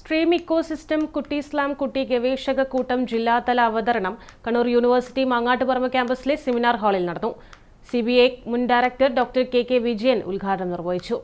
Stream ecosystem കുട്ടി slam കുട്ടി ഗവേഷക കൂട്ടം ജില്ലാതല അവതരണം കണ്ണൂർ യൂണിവേഴ്സിറ്റി മാങ്ങാട്ടുപറമ്പ് ക്യാമ്പസിലെ സെമിനാർ ഹാളിൽ നടന്നു. CBA മുൻ ഡയറക്ടർ ഡോക്ടർ KK വിജയൻ ഉദ്ഘാടനം നിർവഹിച്ചു.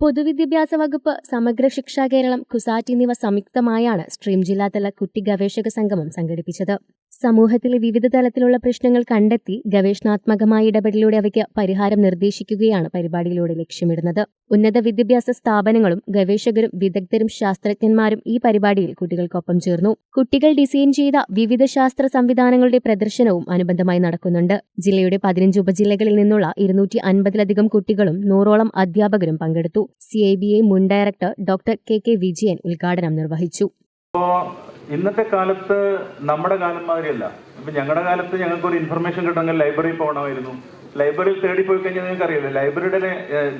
പൊതുവിദ്യാഭ്യാസ വകുപ്പ്, സമഗ്ര ശിക്ഷാ കേരളം, കുസാറ്റ് എന്നിവ സംയുക്തമായാണ് സ്ട്രീം ജില്ലാതല കുട്ടി ഗവേഷക സംഗമം സംഘടിപ്പിച്ചത്. സമൂഹത്തിലെ വിവിധ തലത്തിലുള്ള പ്രശ്നങ്ങൾ കണ്ടെത്തി ഗവേഷണാത്മകമായ ഇടപെടലിലൂടെ അവയ്ക്ക് പരിഹാരം നിർദ്ദേശിക്കുകയാണ് പരിപാടിയിലൂടെ ലക്ഷ്യമിടുന്നത്. ഉന്നത വിദ്യാഭ്യാസ സ്ഥാപനങ്ങളും ഗവേഷകരും വിദഗ്ധരും ശാസ്ത്രജ്ഞന്മാരും ഈ പരിപാടിയിൽ കുട്ടികൾക്കൊപ്പം ചേർന്നു. കുട്ടികൾ ഡിസൈൻ ചെയ്ത വിവിധ ശാസ്ത്ര സംവിധാനങ്ങളുടെ പ്രദർശനവും അനുബന്ധമായി നടക്കുന്നുണ്ട്. ജില്ലയുടെ 15 ഉപജില്ലകളിൽ നിന്നുള്ള 250-ലധികം കുട്ടികളും 100ഓളം അധ്യാപകരും പങ്കെടുത്തു. CBA മുൻ ഡയറക്ടർ ഡോക്ടർ KK വിജയൻ ഉദ്ഘാടനം നിർവഹിച്ചു. ഇന്നത്തെ കാലത്ത് നമ്മുടെ കാലം മാതിരിയല്ല. ഇപ്പൊ ഞങ്ങളുടെ കാലത്ത് ഞങ്ങൾക്ക് ഒരു ഇൻഫർമേഷൻ കിട്ടണമെങ്കിൽ ലൈബ്രറിയിൽ പോകണമായിരുന്നു. ലൈബ്രറിയിൽ തേടി പോയി കഴിഞ്ഞാൽ നിങ്ങൾക്ക് അറിയില്ല, ലൈബ്രറിയുടെ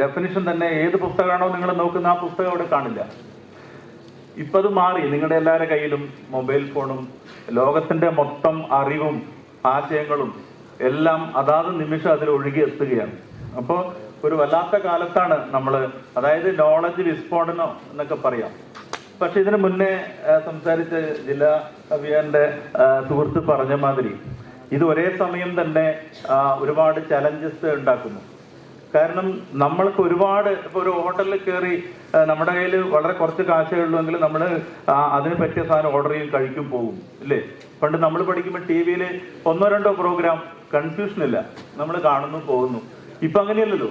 ഡെഫിനിഷൻ തന്നെ ഏത് പുസ്തകമാണോ നിങ്ങൾ നോക്കുന്ന ആ പുസ്തകം അവിടെ കാണില്ല. ഇപ്പൊ അത് മാറി. നിങ്ങളുടെ എല്ലാവരുടെ കയ്യിലും മൊബൈൽ ഫോണും ലോകത്തിന്റെ മൊത്തം അറിവും ആശയങ്ങളും എല്ലാം അതാത് നിമിഷം അതിൽ ഒഴുകി എത്തുകയാണ്. അപ്പോൾ ഒരു വല്ലാത്ത കാലത്താണ് നമ്മൾ, അതായത് നോളജ് വിസ്ഫോടനം എന്നൊക്കെ പറയാം. പക്ഷെ ഇതിനു മുന്നേ സംസാരിച്ച ജില്ലാ അഭിയാന്റെ സുഹൃത്ത് പറഞ്ഞ മാതിരി ഇത് ഒരേ സമയം തന്നെ ഒരുപാട് ചലഞ്ചസ് ഉണ്ടാക്കുന്നു. കാരണം നമ്മൾക്ക് ഒരുപാട്, ഇപ്പോൾ ഒരു ഹോട്ടലിൽ കയറി നമ്മുടെ കയ്യിൽ വളരെ കുറച്ച് കാശേ ഉള്ളൂവെങ്കിൽ നമ്മൾ അതിന് പറ്റിയ സാധനം ഓർഡർ ചെയ്യും, കഴിക്കും, പോകും, ഇല്ലേ? പണ്ട് നമ്മൾ പഠിക്കുമ്പോൾ TV-യിൽ 1-2 പ്രോഗ്രാം, കൺഫ്യൂഷൻ ഇല്ല, നമ്മൾ കാണുന്നു, പോകുന്നു. ഇപ്പൊ അങ്ങനെയല്ലല്ലോ.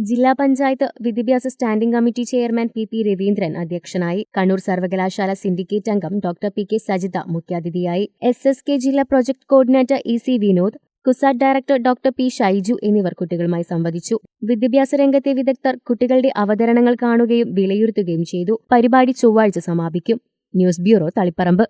ജില്ലാ പഞ്ചായത്ത് വിദ്യാഭ്യാസ standing committee chairman PP Raveendran അധ്യക്ഷനായി. കണ്ണൂർ സർവകലാശാല സിൻഡിക്കേറ്റ് അംഗം ഡോക്ടർ PK സജിത മുഖ്യാതിഥിയായി. SSK ജില്ലാ project coordinator EC Vinod, CUSAT director doctor P Shaiju എന്നിവർ കുട്ടികളുമായി സംവദിച്ചു. വിദ്യാഭ്യാസ രംഗത്തെ വിദഗ്ധർ കുട്ടികളുടെ അവതരണങ്ങൾ കാണുകയും വിലയിരുത്തുകയും ചെയ്തു. പരിപാടി ചൊവ്വാഴ്ച സമാപിക്കും. News bureau, Taliparamba.